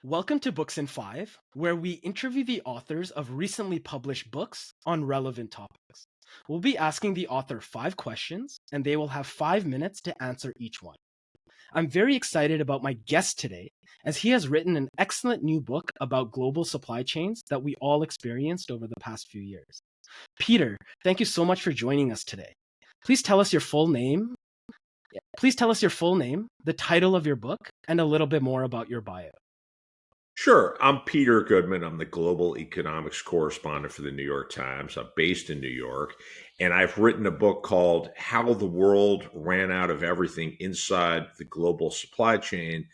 Welcome to Books in Five, where we interview the authors of recently published books on relevant topics. We'll be asking the author 5 questions, and they will have 5 minutes to answer each one. I'm very excited about my guest today, as he has written an excellent new book about global supply chains that we all experienced over the past few years. Peter, thank you so much for joining us today. Please tell us your full name. Please tell us your full name, the title of your book, and a little bit more about your bio. Sure. I'm Peter Goodman. I'm the global economics correspondent for the New York Times. I'm based in New York, and I've written a book called How the World Ran Out of Everything Inside the Global Supply Chain.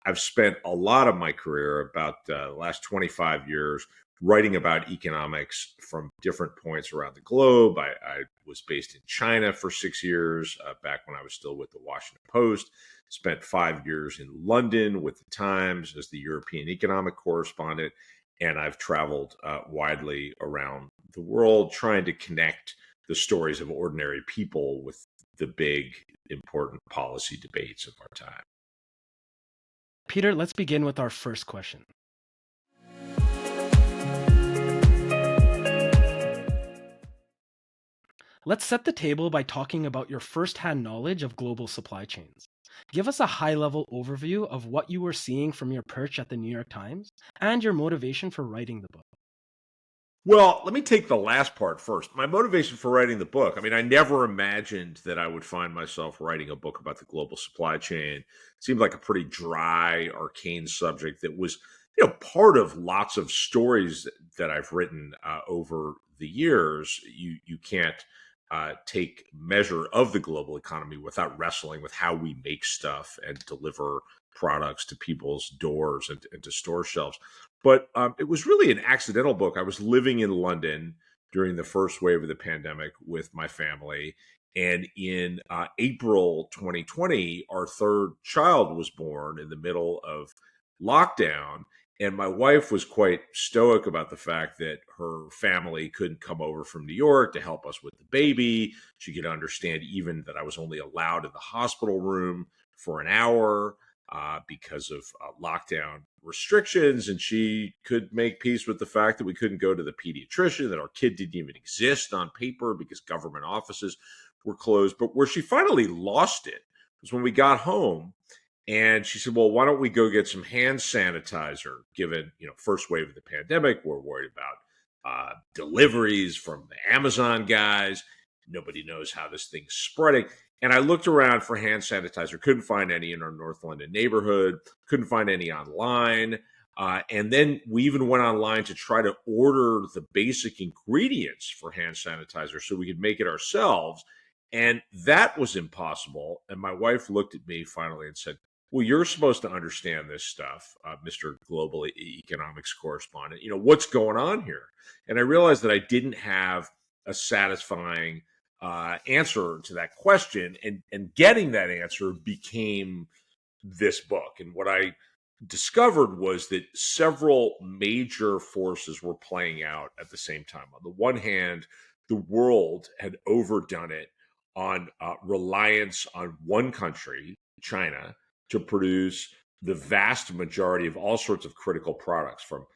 I've spent a lot of my career, about the last 25 years, writing about economics from different points around the globe. I was based in China for 6 years, back when I was still with the Washington Post. Spent 5 years in London with the Times as the European economic correspondent, and I've traveled widely around the world trying to connect the stories of ordinary people with the big, important policy debates of our time. Peter, let's begin with our first question. Let's set the table by talking about your firsthand knowledge of global supply chains. Give us a high-level overview of what you were seeing from your perch at the New York Times and your motivation for writing the book. Well, let me take the last part first. My motivation for writing the book, I never imagined that I would find myself writing a book about the global supply chain. It seemed like a pretty dry, arcane subject that was, part of lots of stories that I've written over the years. You can't take measure of the global economy without wrestling with how we make stuff and deliver products to people's doors and to store shelves. But it was really an accidental book. I was living in London during the first wave of the pandemic with my family. And in April 2020, our third child was born in the middle of lockdown. And my wife was quite stoic about the fact that her family couldn't come over from New York to help us with the baby. She could understand even that I was only allowed in the hospital room for an hour because of lockdown restrictions. And she could make peace with the fact that we couldn't go to the pediatrician, that our kid didn't even exist on paper because government offices were closed. But where she finally lost it was when we got home. And she said, well, why don't we go get some hand sanitizer, given, first wave of the pandemic, we're worried about deliveries from the Amazon guys. Nobody knows how this thing's spreading. And I looked around for hand sanitizer, couldn't find any in our North London neighborhood, couldn't find any online. And then we even went online to try to order the basic ingredients for hand sanitizer so we could make it ourselves. And that was impossible. And my wife looked at me finally and said, well, you're supposed to understand this stuff, Mr. Global Economics Correspondent. What's going on here? And I realized that I didn't have a satisfying answer to that question. And getting that answer became this book. And what I discovered was that several major forces were playing out at the same time. On the one hand, the world had overdone it on reliance on one country, China, to produce the vast majority of all sorts of critical products, from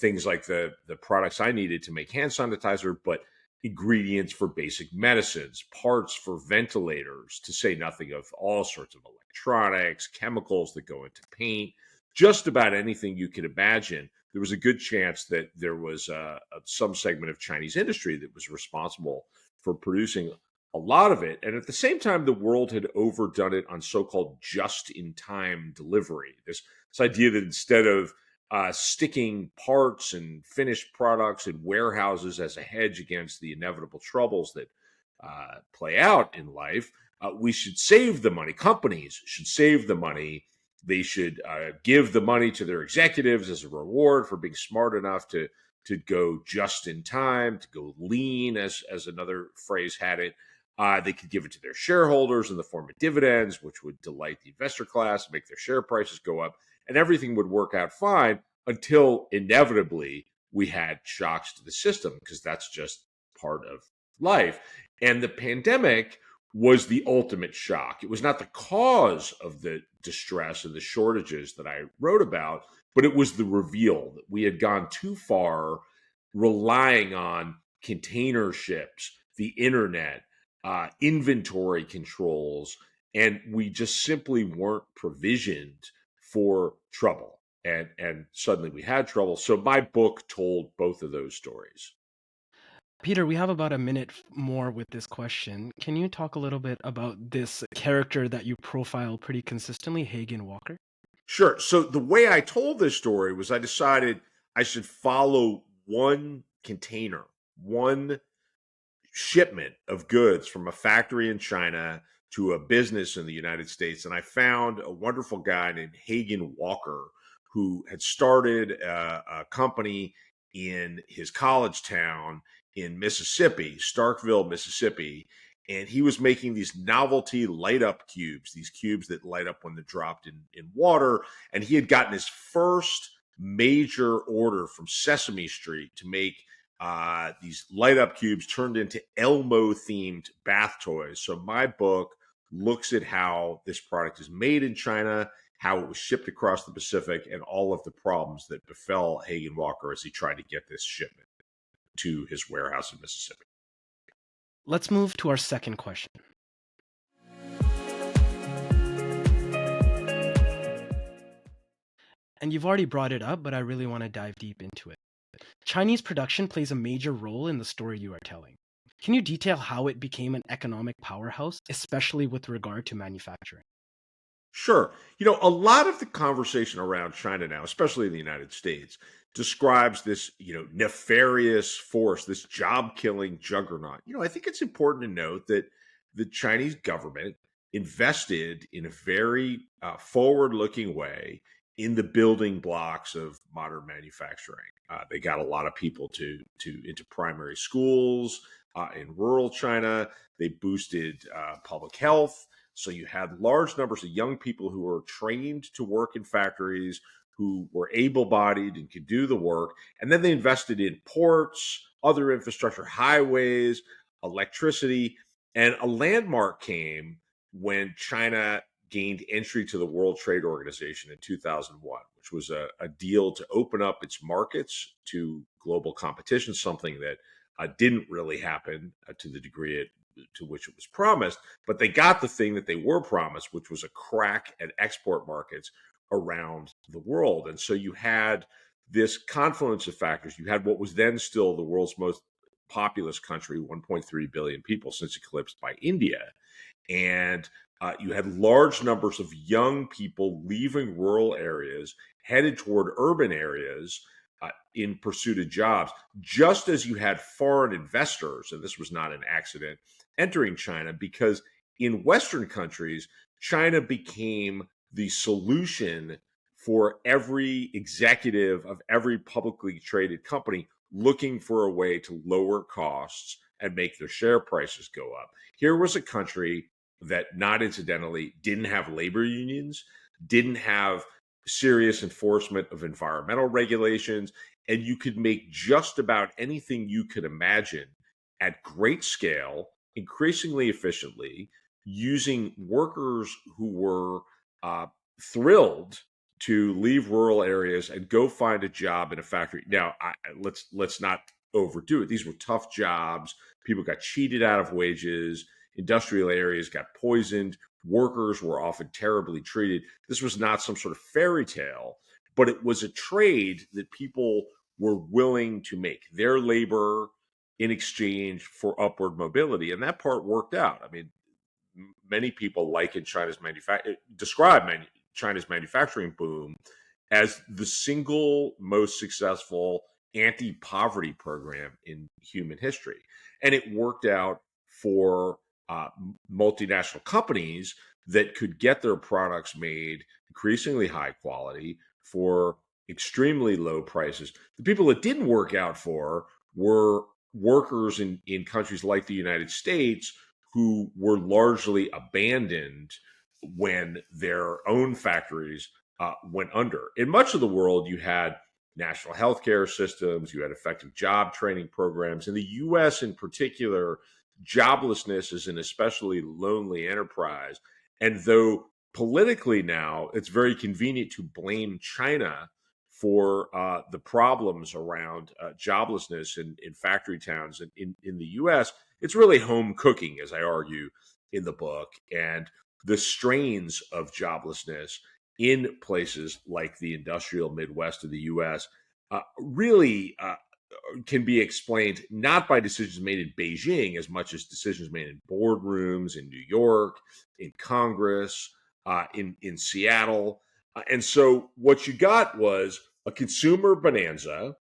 things like the products I needed to make hand sanitizer, but ingredients for basic medicines, parts for ventilators, to say nothing of all sorts of electronics, chemicals that go into paint, just about anything you could imagine. There was a good chance that there was some segment of Chinese industry that was responsible for producing a lot of it. And at the same time, the world had overdone it on so-called just-in-time delivery. This idea that instead of sticking parts and finished products in warehouses as a hedge against the inevitable troubles that play out in life, we should save the money. Companies should save the money. They should give the money to their executives as a reward for being smart enough to go just in time, to go lean, as another phrase had it. They could give it to their shareholders in the form of dividends, which would delight the investor class, make their share prices go up, and everything would work out fine until inevitably we had shocks to the system, because that's just part of life. And the pandemic was the ultimate shock. It was not the cause of the distress and the shortages that I wrote about, but it was the reveal that we had gone too far relying on container ships, the internet, inventory controls, and we just simply weren't provisioned for trouble. And suddenly we had trouble. So my book told both of those stories. Peter, we have about a minute more with this question. Can you talk a little bit about this character that you profile pretty consistently, Hagen Walker? Sure. So the way I told this story was I decided I should follow one container, one shipment of goods from a factory in China to a business in the United States. And I found a wonderful guy named Hagen Walker who had started a company in his college town in Mississippi, Starkville, Mississippi. And he was making these novelty light up cubes, these cubes that light up when they're dropped in water. And he had gotten his first major order from Sesame Street to make these light up cubes turned into Elmo themed bath toys. So my book looks at how this product is made in China, how it was shipped across the Pacific, and all of the problems that befell Hagen Walker as he tried to get this shipment to his warehouse in Mississippi. Let's move to our second question. And you've already brought it up, but I really want to dive deep into it. Chinese production plays a major role in the story you are telling. Can you detail how it became an economic powerhouse, especially with regard to manufacturing? Sure. A lot of the conversation around China now, especially in the United States, describes this, nefarious force, this job killing juggernaut. I think it's important to note that the Chinese government invested in a very forward looking way in the building blocks of modern manufacturing. They got a lot of people into primary schools in rural China. They boosted public health. So you had large numbers of young people who were trained to work in factories, who were able bodied and could do the work. And then they invested in ports, other infrastructure, highways, electricity. And a landmark came when China gained entry to the World Trade Organization in 2001, which was a deal to open up its markets to global competition, something that didn't really happen to the degree to which it was promised. But they got the thing that they were promised, which was a crack at export markets around the world. And so you had this confluence of factors. You had what was then still the world's most populous country, 1.3 billion people, since eclipsed by India. And you had large numbers of young people leaving rural areas, headed toward urban areas in pursuit of jobs, just as you had foreign investors, and this was not an accident, entering China, because in Western countries, China became the solution for every executive of every publicly traded company looking for a way to lower costs and make their share prices go up. Here was a country that, not incidentally, didn't have labor unions, didn't have serious enforcement of environmental regulations, and you could make just about anything you could imagine at great scale, increasingly efficiently, using workers who were thrilled to leave rural areas and go find a job in a factory. Now, let's not overdo it. These were tough jobs. People got cheated out of wages. Industrial areas got poisoned. Workers were often terribly treated. This was not some sort of fairy tale, but it was a trade that people were willing to make their labor in exchange for upward mobility. And that part worked out. I mean, many people liken China's manufacturing boom as the single most successful anti-poverty program in human history. And it worked out for multinational companies that could get their products made increasingly high quality for extremely low prices. The people it didn't work out for were workers in countries like the United States who were largely abandoned when their own factories went under. In much of the world, you had national healthcare systems, you had effective job training programs. In the US in particular, joblessness is an especially lonely enterprise. And though politically now it's very convenient to blame China for the problems around joblessness in factory towns in the US, it's really home cooking, as I argue in the book, and the strains of joblessness in places like the industrial Midwest of the US really can be explained not by decisions made in Beijing as much as decisions made in boardrooms in New York, in Congress, in Seattle. And so what you got was a consumer bonanza,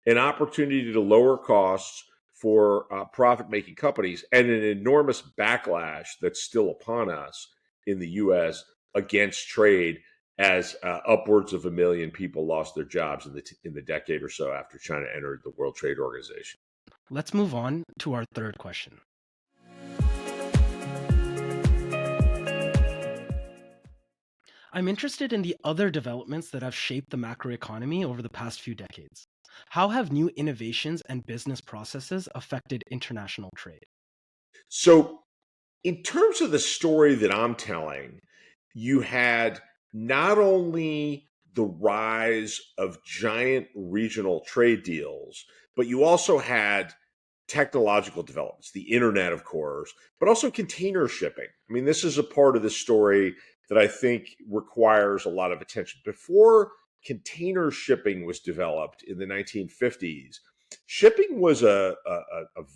an opportunity to lower costs for profit-making companies, and an enormous backlash that's still upon us in the U.S. against trade, as upwards of 1 million people lost their jobs in the decade or so after China entered the World Trade Organization. Let's move on to our third question. I'm interested in the other developments that have shaped the macroeconomy over the past few decades. How have new innovations and business processes affected international trade? So, in terms of the story that I'm telling, you had not only the rise of giant regional trade deals, but you also had technological developments, the internet, of course, but also container shipping. I mean, this is a part of the story that I think requires a lot of attention. Before container shipping was developed in the 1950s, shipping was a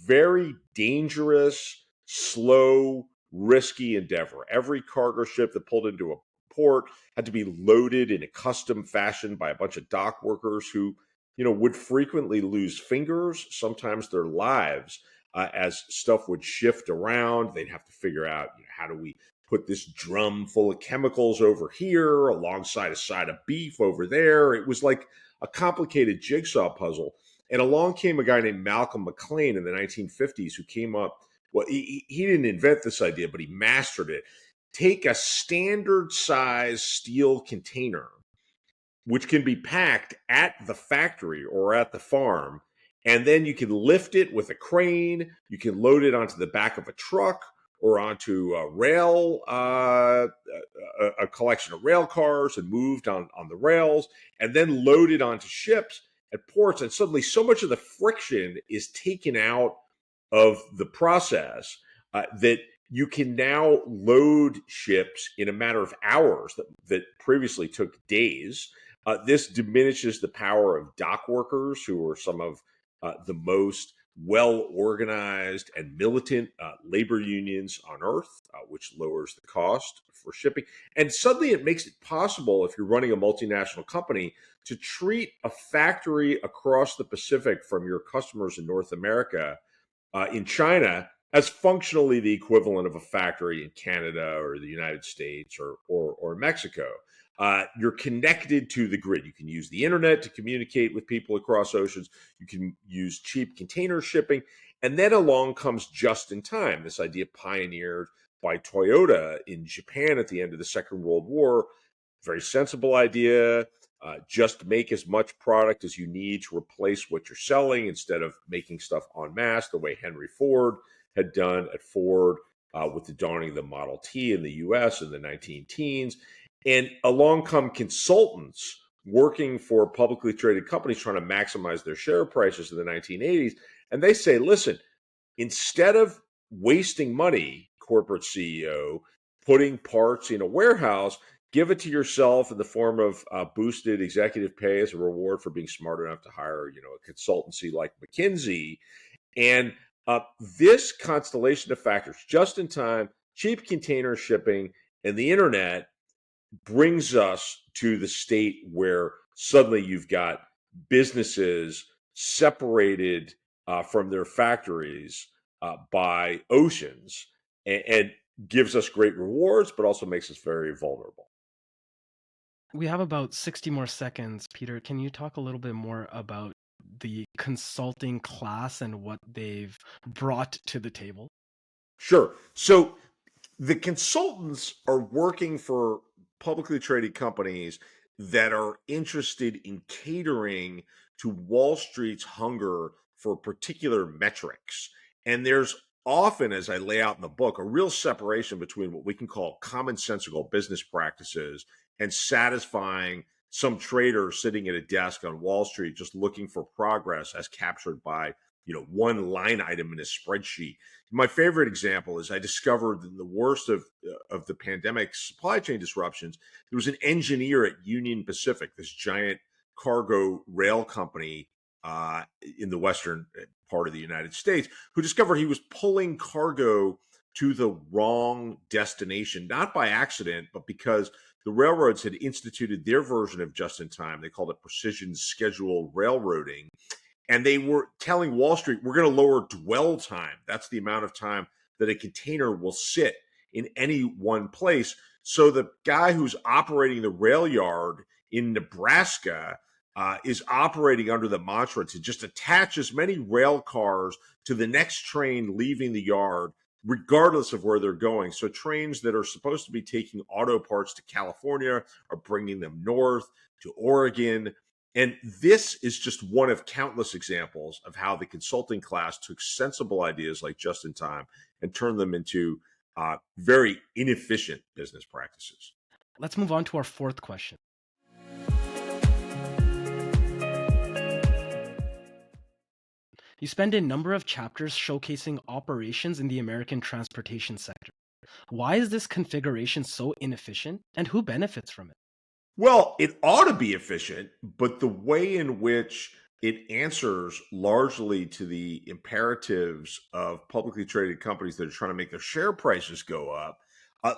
very dangerous, slow, risky endeavor. Every cargo ship that pulled into a port had to be loaded in a custom fashion by a bunch of dock workers who would frequently lose fingers, sometimes their lives, as stuff would shift around. They'd have to figure out, how do we put this drum full of chemicals over here alongside a side of beef over there? It was like a complicated jigsaw puzzle. And along came a guy named Malcolm McLean in the 1950s who came up. Well, he didn't invent this idea, but he mastered it. Take a standard size steel container, which can be packed at the factory or at the farm. And then you can lift it with a crane. You can load it onto the back of a truck or onto a rail, a collection of rail cars, and moved on the rails, and then loaded onto ships at ports. And suddenly so much of the friction is taken out of the process that you can now load ships in a matter of hours that previously took days. This diminishes the power of dock workers, who are some of the most well-organized and militant labor unions on earth, which lowers the cost for shipping. And suddenly it makes it possible, if you're running a multinational company, to treat a factory across the Pacific from your customers in North America, in China, as functionally the equivalent of a factory in Canada or the United States or Mexico. You're connected to the grid. You can use the internet to communicate with people across oceans. You can use cheap container shipping. And then along comes just in time, this idea pioneered by Toyota in Japan at the end of the Second World War. Very sensible idea. Just make as much product as you need to replace what you're selling instead of making stuff en masse, the way Henry Ford had done at Ford with the dawning of the Model T in the US in the 19 teens. And along come consultants working for publicly traded companies trying to maximize their share prices in the 1980s. And they say, listen, instead of wasting money, corporate CEO, putting parts in a warehouse, give it to yourself in the form of boosted executive pay as a reward for being smart enough to hire, a consultancy like McKinsey. And this constellation of factors, just in time, cheap container shipping, and the internet, brings us to the state where suddenly you've got businesses separated from their factories by oceans, and gives us great rewards, but also makes us very vulnerable. We have about 60 more seconds. Peter, can you talk a little bit more about the consulting class and what they've brought to the table? Sure. So the consultants are working for publicly traded companies that are interested in catering to Wall Street's hunger for particular metrics. And there's often, as I lay out in the book, a real separation between what we can call commonsensical business practices and satisfying some trader sitting at a desk on Wall Street just looking for progress as captured by one line item in a spreadsheet. My favorite example is I discovered in the worst of the pandemic supply chain disruptions, there was an engineer at Union Pacific, this giant cargo rail company in the western part of the United States, who discovered he was pulling cargo to the wrong destination, not by accident, but because the railroads had instituted their version of just in time. They called it precision scheduled railroading. And they were telling Wall Street, we're going to lower dwell time. That's the amount of time that a container will sit in any one place. So the guy who's operating the rail yard in Nebraska is operating under the mantra to just attach as many rail cars to the next train leaving the yard, regardless of where they're going. So trains that are supposed to be taking auto parts to California are bringing them north to Oregon. And this is just one of countless examples of how the consulting class took sensible ideas like just in time and turned them into very inefficient business practices. Let's move on to our fourth question. You spend a number of chapters showcasing operations in the American transportation sector. Why is this configuration so inefficient, and who benefits from it? Well, it ought to be efficient, but the way in which it answers largely to the imperatives of publicly traded companies that are trying to make their share prices go up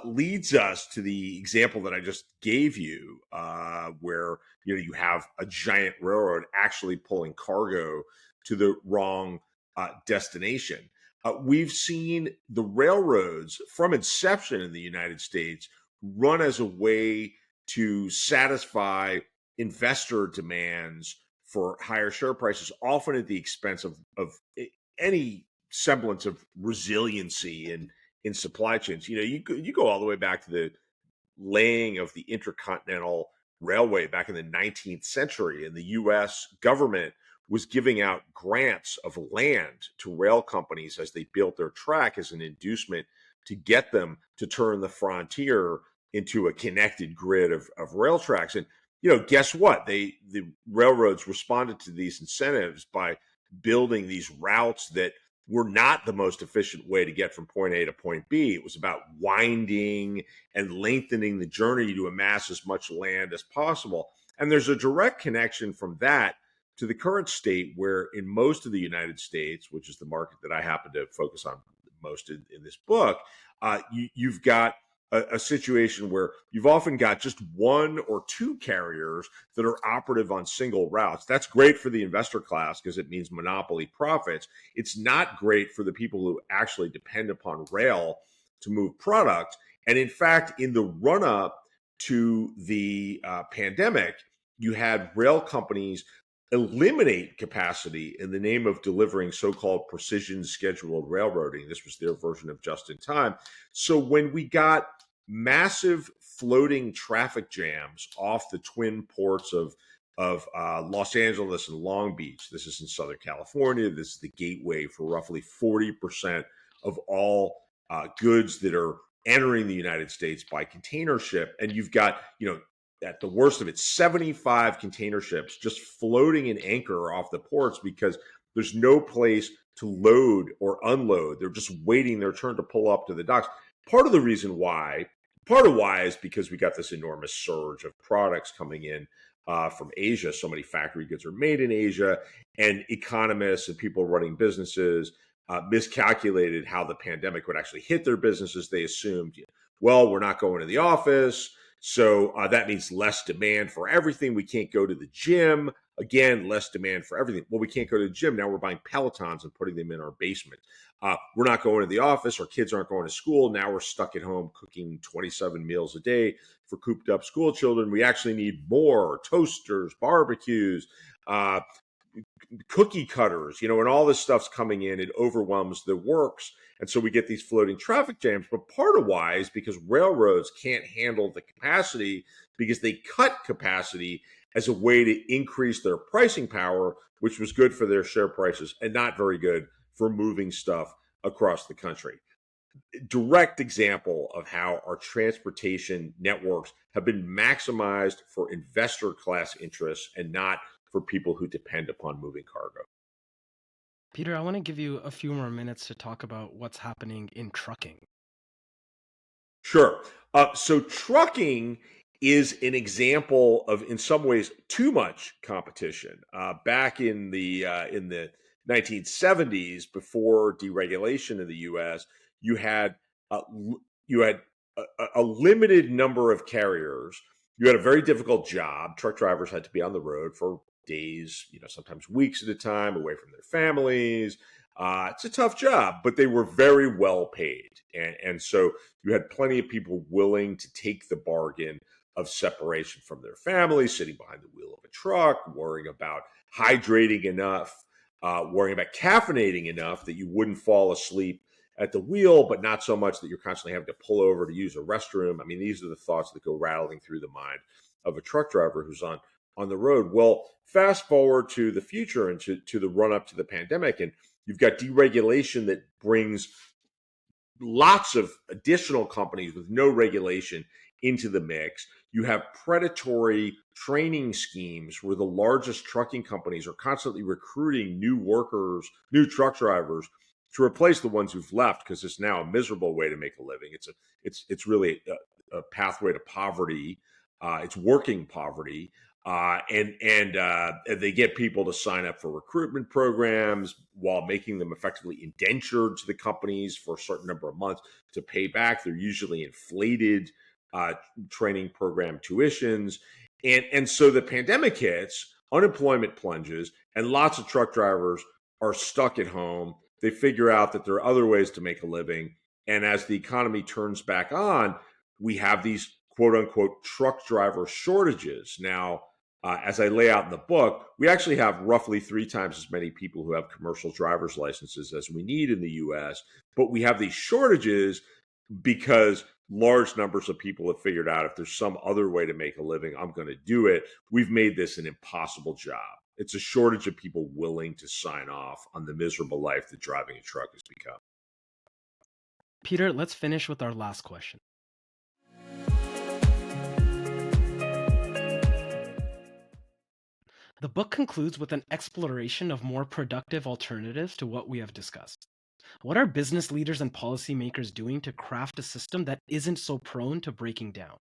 leads us to the example that I just gave you, where you have a giant railroad actually pulling cargo to the wrong destination. We've seen the railroads from inception in the United States run as a way to satisfy investor demands for higher share prices, often at the expense of any semblance of resiliency in supply chains. You go all the way back to the laying of the Intercontinental Railway back in the 19th century, and the U.S. government was giving out grants of land to rail companies as they built their track as an inducement to get them to turn the frontier into a connected grid of rail tracks. And guess what? The railroads responded to these incentives by building these routes that were not the most efficient way to get from point A to point B. It was about winding and lengthening the journey to amass as much land as possible. And there's a direct connection from that to the current state where in most of the United States, which is the market that I happen to focus on most in this book, you've got a situation where you've often got just one or two carriers that are operative on single routes. That's great for the investor class because it means monopoly profits. It's not great for the people who actually depend upon rail to move product. And in fact, in the run-up to the pandemic, you had rail companies eliminate capacity in the name of delivering so-called precision scheduled railroading. This was their version of just in time. So when we got massive floating traffic jams off the twin ports of Los Angeles and Long Beach, this is in Southern California, this is the gateway for roughly 40% of all goods that are entering the United States by container ship. And you've got, at the worst of it, 75 container ships just floating in anchor off the ports because there's no place to load or unload. They're just waiting their turn to pull up to the docks. Part of why is because we got this enormous surge of products coming in from Asia. So many factory goods are made in Asia, and economists and people running businesses miscalculated how the pandemic would actually hit their businesses. They assumed, well, we're not going to the office, so that means less demand for everything. We can't go to the gym. Again, less demand for everything. Well, we can't go to the gym. Now we're buying Pelotons and putting them in our basement. We're not going to the office. Our kids aren't going to school. Now we're stuck at home cooking 27 meals a day for cooped up school children. We actually need more toasters, barbecues, cookie cutters, and all this stuff's coming in. It overwhelms the works. And so we get these floating traffic jams. But part of why is because railroads can't handle the capacity because they cut capacity as a way to increase their pricing power, which was good for their share prices and not very good for moving stuff across the country. direct example of how our transportation networks have been maximized for investor class interests and not for people who depend upon moving cargo. Peter, I want to give you a few more minutes to talk about what's happening in trucking. Sure. So trucking is an example of, in some ways, too much competition. Back in the 1970s, before deregulation in the U.S., you had uh, you had a limited number of carriers. You had a very difficult job. Truck drivers had to be on the road for days, sometimes weeks at a time, away from their families. It's a tough job, but they were very well paid, and so you had plenty of people willing to take the bargain of separation from their family, sitting behind the wheel of a truck, worrying about hydrating enough, worrying about caffeinating enough that you wouldn't fall asleep at the wheel, but not so much that you're constantly having to pull over to use a restroom. I mean, these are the thoughts that go rattling through the mind of a truck driver who's on the road. Well, fast forward to the future and to the run up to the pandemic, and you've got deregulation that brings lots of additional companies with no regulation into the mix. You have predatory training schemes where the largest trucking companies are constantly recruiting new workers, new truck drivers to replace the ones who've left because it's now a miserable way to make a living. It's really a pathway to poverty. It's working poverty. And they get people to sign up for recruitment programs while making them effectively indentured to the companies for a certain number of months to pay back. They're usually inflated training program tuitions. And so the pandemic hits, unemployment plunges, and lots of truck drivers are stuck at home. They figure out that there are other ways to make a living. And as the economy turns back on, we have these quote unquote truck driver shortages. Now, as I lay out in the book, we actually have roughly 3 times as many people who have commercial driver's licenses as we need in the US, but we have these shortages because large numbers of people have figured out if there's some other way to make a living, I'm going to do it. We've made this an impossible job. It's a shortage of people willing to sign off on the miserable life that driving a truck has become. Peter, let's finish with our last question. The book concludes with an exploration of more productive alternatives to what we have discussed. What are business leaders and policymakers doing to craft a system that isn't so prone to breaking down?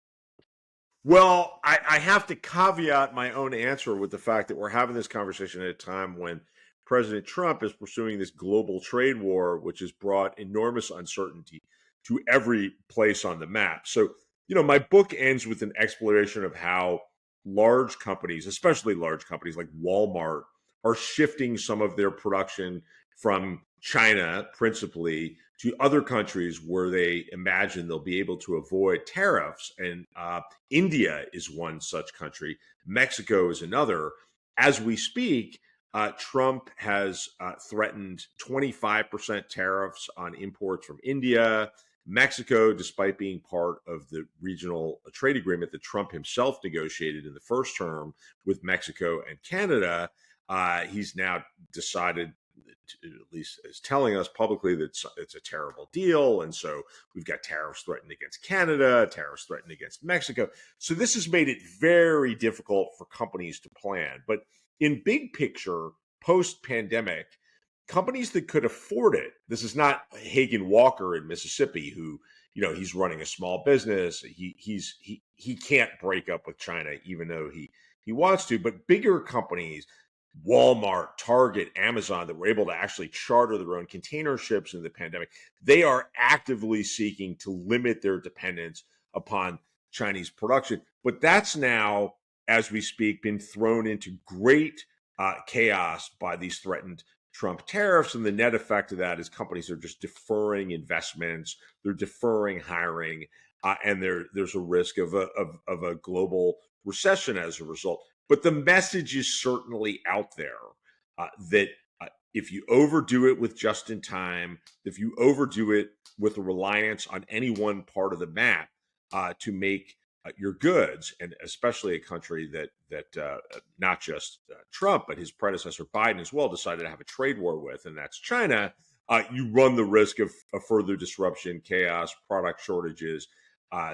Well, I have to caveat my own answer with the fact that we're having this conversation at a time when President Trump is pursuing this global trade war, which has brought enormous uncertainty to every place on the map. So, my book ends with an exploration of how large companies, especially large companies like Walmart, are shifting some of their production from China principally to other countries where they imagine they'll be able to avoid tariffs. And India is one such country. Mexico is another. As we speak, Trump has threatened 25% tariffs on imports from India. Mexico, despite being part of the regional trade agreement that Trump himself negotiated in the first term with Mexico and Canada, he's now decided, at least is telling us publicly, that it's a terrible deal. And so we've got tariffs threatened against Canada, tariffs threatened against Mexico. So this has made it very difficult for companies to plan. But in big picture, post-pandemic, companies that could afford it, this is not Hagen Walker in Mississippi who, he's running a small business. He can't break up with China even though he wants to, but bigger companies, Walmart, Target, Amazon, that were able to actually charter their own container ships in the pandemic, they are actively seeking to limit their dependence upon Chinese production. But that's now, as we speak, been thrown into great chaos by these threatened Trump tariffs. And the net effect of that is companies are just deferring investments, they're deferring hiring, and there's a risk of a global recession as a result. But the message is certainly out there that if you overdo it with just in time, if you overdo it with a reliance on any one part of the map to make your goods, and especially a country that not just Trump, but his predecessor Biden as well decided to have a trade war with, and that's China. you run the risk of further disruption, chaos, product shortages.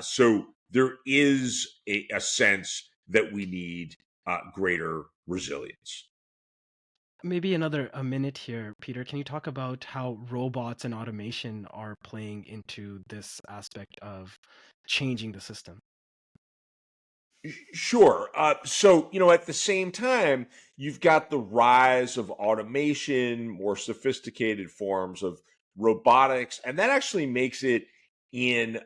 So there is a sense that we need greater resilience. Maybe a minute here, Peter. Can you talk about how robots and automation are playing into this aspect of changing the system? Sure. So, at the same time, you've got the rise of automation, more sophisticated forms of robotics, and that actually makes it in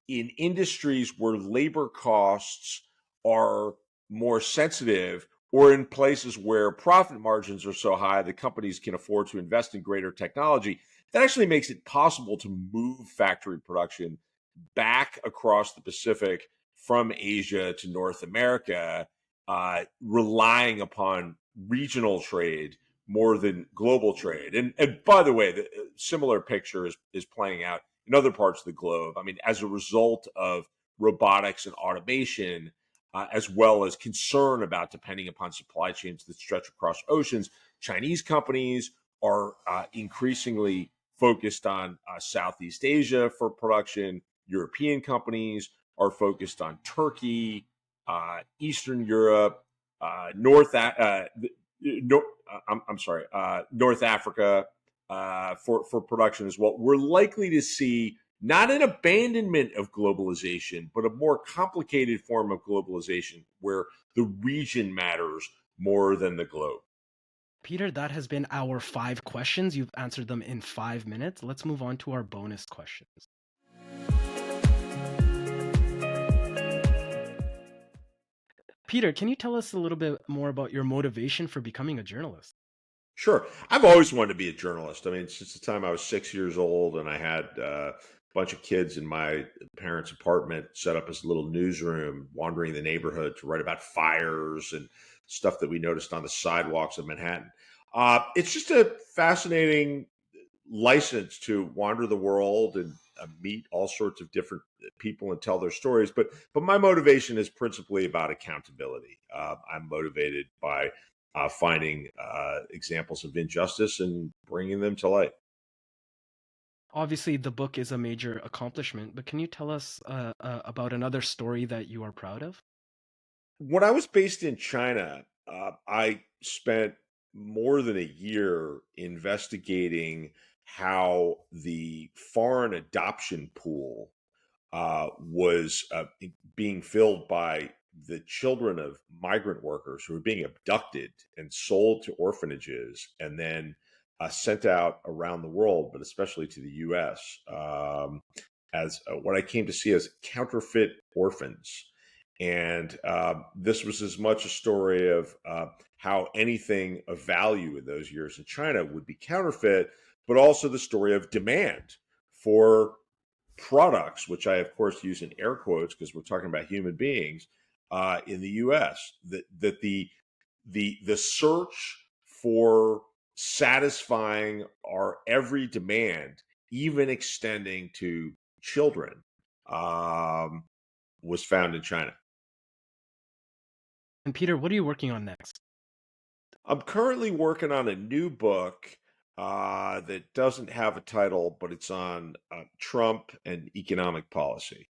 in industries where labor costs are more sensitive, or in places where profit margins are so high that companies can afford to invest in greater technology. That actually makes it possible to move factory production back across the Pacific from Asia to North America, relying upon regional trade more than global trade. And by the way, the similar picture is playing out in other parts of the globe. I mean, as a result of robotics and automation, as well as concern about depending upon supply chains that stretch across oceans, Chinese companies are increasingly focused on Southeast Asia for production. European companies are focused on Turkey, Eastern Europe, North Africa for production as well. We're likely to see not an abandonment of globalization, but a more complicated form of globalization where the region matters more than the globe. Peter, that has been our 5 questions. You've answered them in 5 minutes. Let's move on to our bonus questions. Peter, can you tell us a little bit more about your motivation for becoming a journalist? Sure. I've always wanted to be a journalist. I mean, since the time I was 6 years old and I had a bunch of kids in my parents' apartment set up as a little newsroom, wandering the neighborhood to write about fires and stuff that we noticed on the sidewalks of Manhattan. It's just a fascinating license to wander the world and meet all sorts of different people and tell their stories. But my motivation is principally about accountability. I'm motivated by finding examples of injustice and bringing them to light. Obviously, the book is a major accomplishment, but can you tell us about another story that you are proud of? When I was based in China, I spent more than a year investigating how the foreign adoption pool was being filled by the children of migrant workers who were being abducted and sold to orphanages and then sent out around the world, but especially to the US, as what I came to see as counterfeit orphans. And this was as much a story of how anything of value in those years in China would be counterfeit, but also the story of demand for products, which I of course use in air quotes because we're talking about human beings in the U.S. That the search for satisfying our every demand, even extending to children, was found in China. And Peter, what are you working on next? I'm currently working on a new book that doesn't have a title, but it's on Trump and economic policy.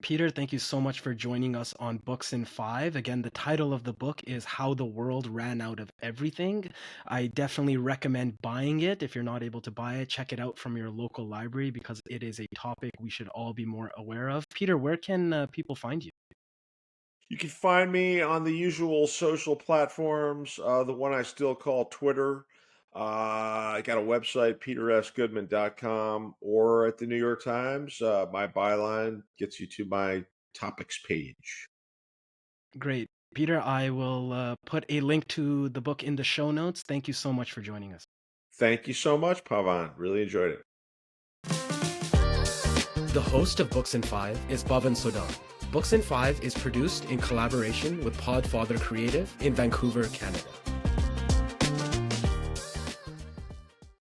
Peter, thank you so much for joining us on Books in Five. Again, the title of the book is How the World Ran Out of Everything. I definitely recommend buying it. If you're not able to buy it, check it out from your local library because it is a topic we should all be more aware of. Peter, where can people find you? You can find me on the usual social platforms, the one I still call Twitter. I got a website, petersgoodman.com, or at the New York Times. My byline gets you to my topics page. Great. Peter, I will put a link to the book in the show notes. Thank you so much for joining us. Thank you so much, Pavan. Really enjoyed it. The host of Books in Five is Bhavan Sodhan. Books in Five is produced in collaboration with Podfather Creative in Vancouver, Canada.